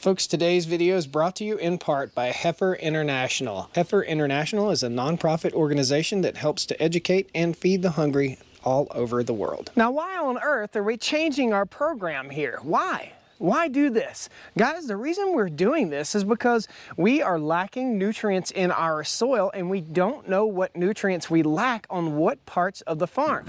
Folks, today's video is brought to you in part by Heifer International. Heifer International is a nonprofit organization that helps to educate and feed the hungry all over the world. Now, why on earth are we changing our program here? Why? Why do this? Guys, the reason we're doing this is because we are lacking nutrients in our soil and we don't know what nutrients we lack on what parts of the farm.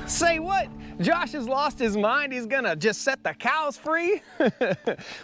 Say what? Josh has lost his mind. He's gonna just set the cows free?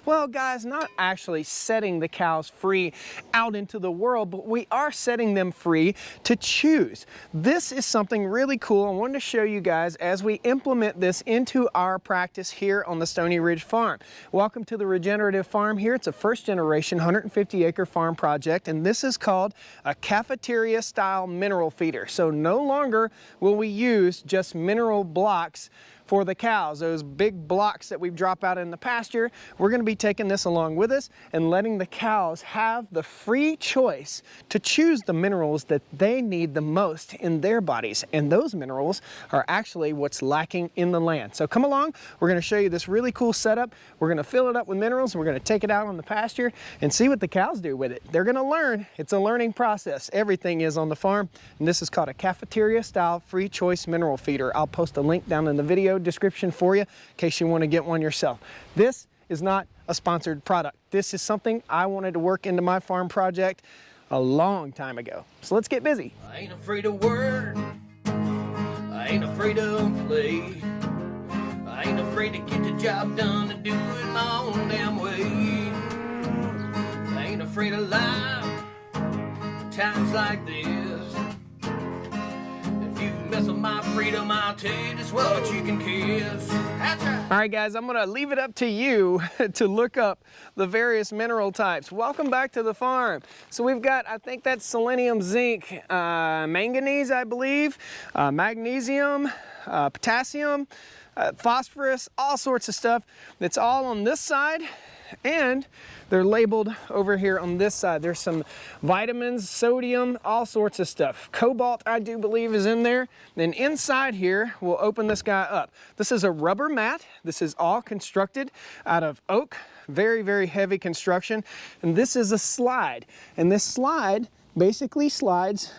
Well, guys, not actually setting the cows free out into the world, but we are setting them free to choose. This is something really cool. I wanted to show you guys as we implement this into our practice here on the Stoney Ridge Farm. Welcome to the regenerative farm here. It's a first generation 150-acre farm project, and this is called a cafeteria style mineral feeder. So no longer will we use just mineral blocks for the cows, those big blocks that we drop out in the pasture. We're going to be taking this along with us and letting the cows have the free choice to choose the minerals that they need the most in their bodies. And those minerals are actually what's lacking in the land. So come along, we're going to show you this really cool setup. We're going to fill it up with minerals. We're going to take it out on the pasture and see what the cows do with it. They're going to learn. It's a learning process. Everything is on the farm. And this is called a cafeteria style free choice mineral feeder. I'll post a link down in the video description for you in case you want to get one yourself. This is not a sponsored product. This is something I wanted to work into my farm project a long time ago. So let's get busy. I ain't afraid of work. I ain't afraid of play. I ain't afraid to get the job done and do it my own damn way. I ain't afraid of life times like this. Mess with my freedom, I'll tell you just what you can kiss. That's right. All right, guys, I'm gonna leave it up to you to look up the various mineral types. Welcome back to the farm. So we've got, I think that's selenium, zinc, manganese, I believe, magnesium, potassium, phosphorus, all sorts of stuff. It's all on this side, and they're labeled over here on this side. There's some vitamins, sodium, all sorts of stuff. Cobalt, I do believe, is in there. Then inside here, we'll open this guy up. This is a rubber mat. This is all constructed out of oak. Very, very heavy construction. And this is a slide. And this slide basically slides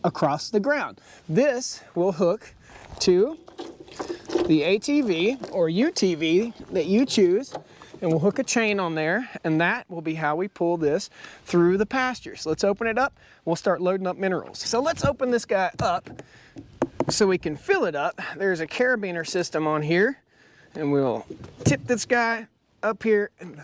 across the ground. This will hook to the ATV or UTV that you choose, and we'll hook a chain on there, and that will be how we pull this through the pastures. Let's open it up. We'll start loading up minerals. So let's open this guy up so we can fill it up. There's a carabiner system on here, and we'll tip this guy up here and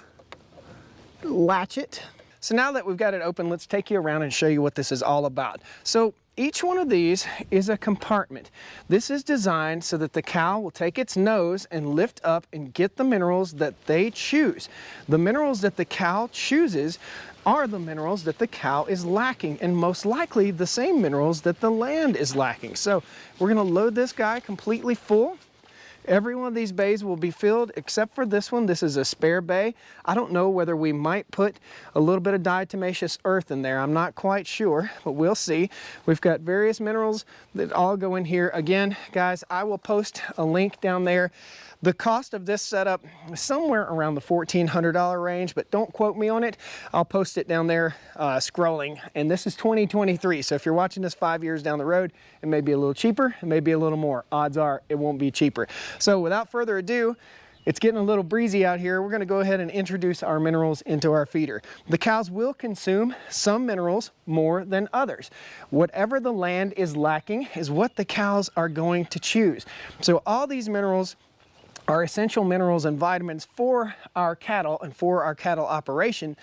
latch it. So now that we've got it open, let's take you around and show you what this is all about. So each one of these is a compartment. This is designed so that the cow will take its nose and lift up and get the minerals that they choose. The minerals that the cow chooses are the minerals that the cow is lacking, and most likely the same minerals that the land is lacking. So we're gonna load this guy completely full. Every one of these bays will be filled except for this one. This is a spare bay. I don't know whether we might put a little bit of diatomaceous earth in there. I'm not quite sure, but we'll see. We've got various minerals that all go in here. Again, guys, I will post a link down there. The cost of this setup is somewhere around the $1,400 range, but don't quote me on it. I'll post it down there scrolling. And this is 2023, so if you're watching this 5 years down the road, it may be a little cheaper, it may be a little more. Odds are it won't be cheaper. So without further ado, it's getting a little breezy out here. We're gonna go ahead and introduce our minerals into our feeder. The cows will consume some minerals more than others. Whatever the land is lacking is what the cows are going to choose. So all these minerals are essential minerals and vitamins for our cattle and for our cattle operation.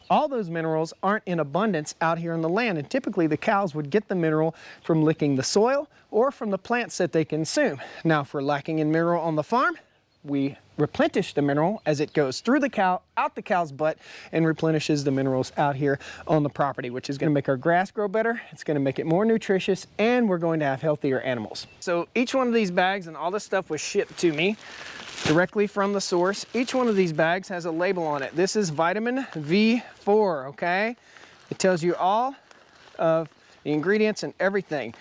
All those minerals aren't in abundance out here on the land, and typically the cows would get the mineral from licking the soil or from the plants that they consume. Now, if we're lacking in mineral on the farm, we replenish the mineral as it goes through the cow, out the cow's butt, and replenishes the minerals out here on the property, which is going to make our grass grow better, it's going to make it more nutritious, and we're going to have healthier animals. So each one of these bags, and all this stuff was shipped to me directly from the source. Each one of these bags has a label on it. This is vitamin V4, okay? It tells you all of the ingredients and everything.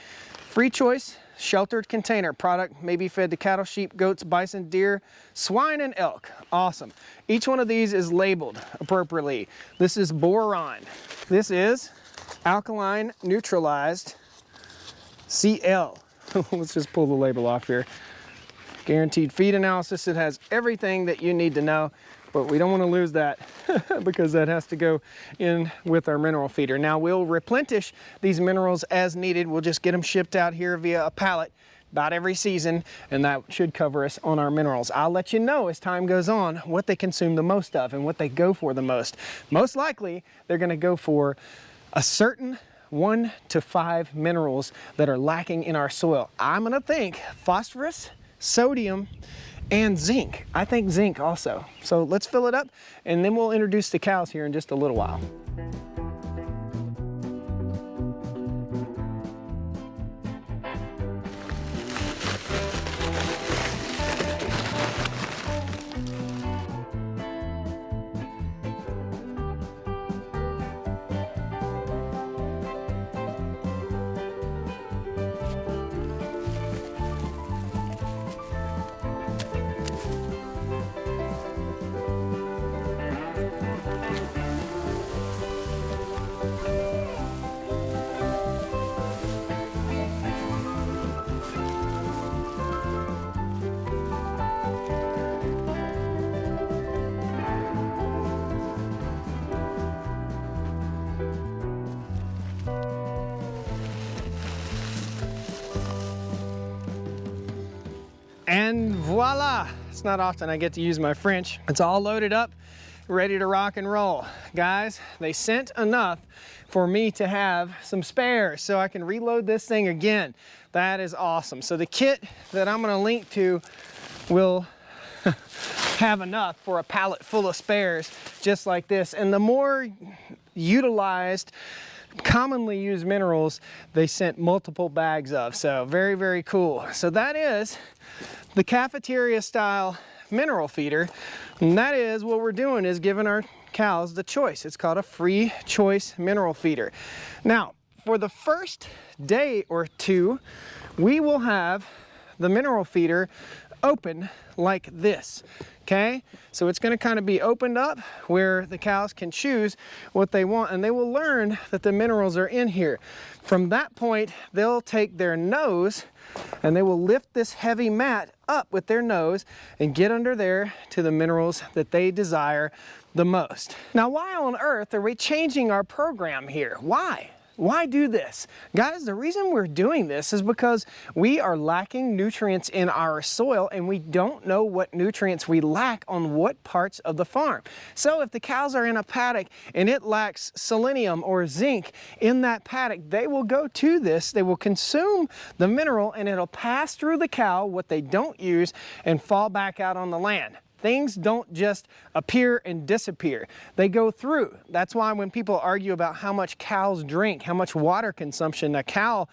Free choice, sheltered container. Product may be fed to cattle, sheep, goats, bison, deer, swine, and elk. Awesome. Each one of these is labeled appropriately. This is boron. This is alkaline neutralized CL. Let's just pull the label off here. Guaranteed feed analysis. It has everything that you need to know, but we don't want to lose that because that has to go in with our mineral feeder. Now we'll replenish these minerals as needed. We'll just get them shipped out here via a pallet about every season, and that should cover us on our minerals. I'll let you know as time goes on what they consume the most of and what they go for the most. Most likely, they're going to go for a certain 1 to 5 minerals that are lacking in our soil. I'm going to think phosphorus, sodium, and zinc. I think zinc also. So let's fill it up, and then we'll introduce the cows here in just a little while. And voila! It's not often I get to use my French. It's all loaded up, ready to rock and roll. Guys, they sent enough for me to have some spares so I can reload this thing again. That is awesome. So the kit that I'm gonna link to will have enough for a pallet full of spares just like this. And the more utilized, commonly used minerals, they sent multiple bags of. So very, very cool. So that is the cafeteria style mineral feeder. And that is what we're doing, is giving our cows the choice. It's called a free choice mineral feeder. Now, for the first day or two, we will have the mineral feeder open like this. Okay, so it's going to kind of be opened up where the cows can choose what they want, and they will learn that the minerals are in here. From that point, they'll take their nose and they will lift this heavy mat up with their nose and get under there to the minerals that they desire the most. Now, why on earth are we changing our program here? Why? Why do this? Guys, the reason we're doing this is because we are lacking nutrients in our soil, and we don't know what nutrients we lack on what parts of the farm. So if the cows are in a paddock and it lacks selenium or zinc in that paddock, they will go to this, they will consume the mineral, and it'll pass through the cow, what they don't use, and fall back out on the land. Things don't just appear and disappear. They go through. That's why when people argue about how much cows drink, how much water consumption a cow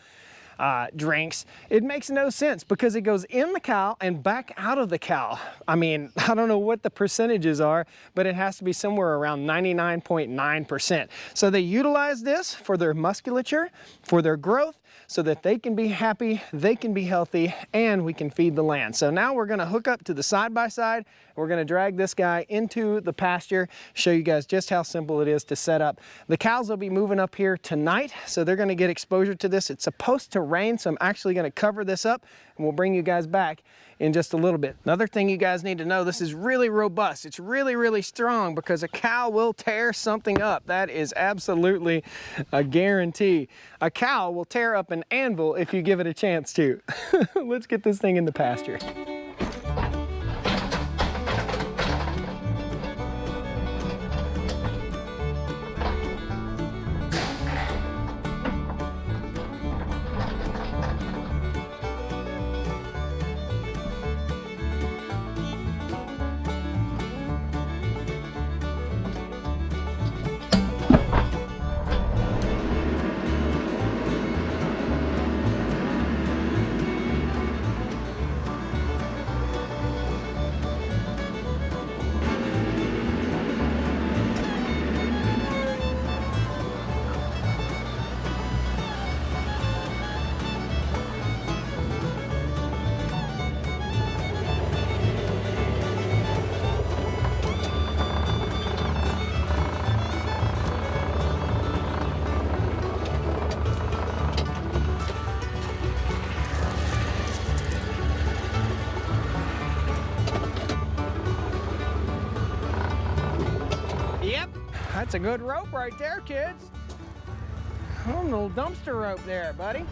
drinks, it makes no sense because it goes in the cow and back out of the cow. I mean, I don't know what the percentages are, but it has to be somewhere around 99.9%. So they utilize this for their musculature, for their growth, so that they can be happy, they can be healthy, and we can feed the land. So now we're gonna hook up to the side-by-side. We're gonna drag this guy into the pasture, show you guys just how simple it is to set up. The cows will be moving up here tonight, so they're gonna get exposure to this. It's supposed to rain, so I'm actually gonna cover this up, and we'll bring you guys back in just a little bit. Another thing you guys need to know, this is really robust. It's really, really strong because a cow will tear something up. That is absolutely a guarantee. A cow will tear up an anvil if you give it a chance to. Let's get this thing in the pasture. That's a good rope right there, kids. Oh, a little dumpster rope there, buddy.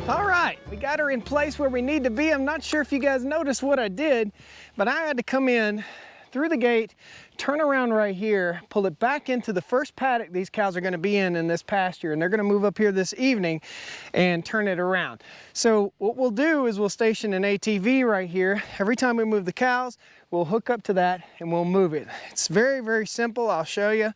All right, we got her in place where we need to be. I'm not sure if you guys noticed what I did, but I had to come in through the gate, turn around right here, pull it back into the first paddock these cows are gonna be in this pasture, and they're gonna move up here this evening and turn it around. So what we'll do is we'll station an ATV right here. Every time we move the cows, we'll hook up to that and we'll move it. It's very, very simple. I'll show you.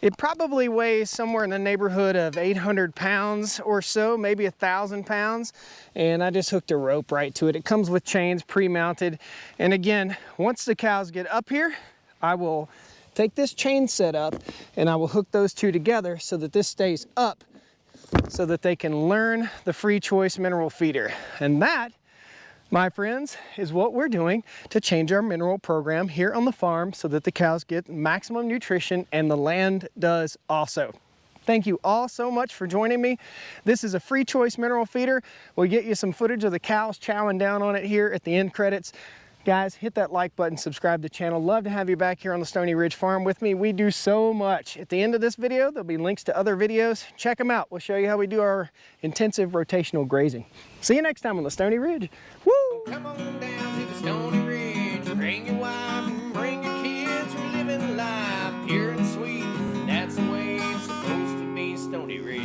It probably weighs somewhere in the neighborhood of 800 pounds or so, maybe 1,000 pounds. And I just hooked a rope right to it. It comes with chains pre-mounted. And again, once the cows get up here, I will take this chain set up and I will hook those two together so that this stays up so that they can learn the free choice mineral feeder. And that, my friends, is what we're doing to change our mineral program here on the farm so that the cows get maximum nutrition and the land does also. Thank you all so much for joining me. This is a free choice mineral feeder. We'll get you some footage of the cows chowing down on it here at the end credits. Guys, hit that like button, subscribe to the channel. Love to have you back here on the Stoney Ridge Farm with me. We do so much. At the end of this video, there'll be links to other videos. Check them out. We'll show you how we do our intensive rotational grazing. See you next time on the Stoney Ridge. Woo! Come on down to the Stoney Ridge. Bring your wife and bring your kids. We're living life pure and sweet. That's the way it's supposed to be, Stoney Ridge.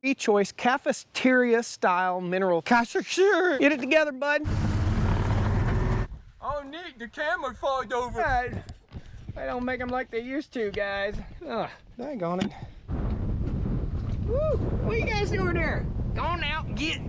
Free choice cafeteria style mineral. Sure. Get it together, bud. Oh, neat, the camera fogged over. Right. They don't make them like they used to, guys. Ugh, daggone it. Woo! What are you guys doing there? Go on out and get it.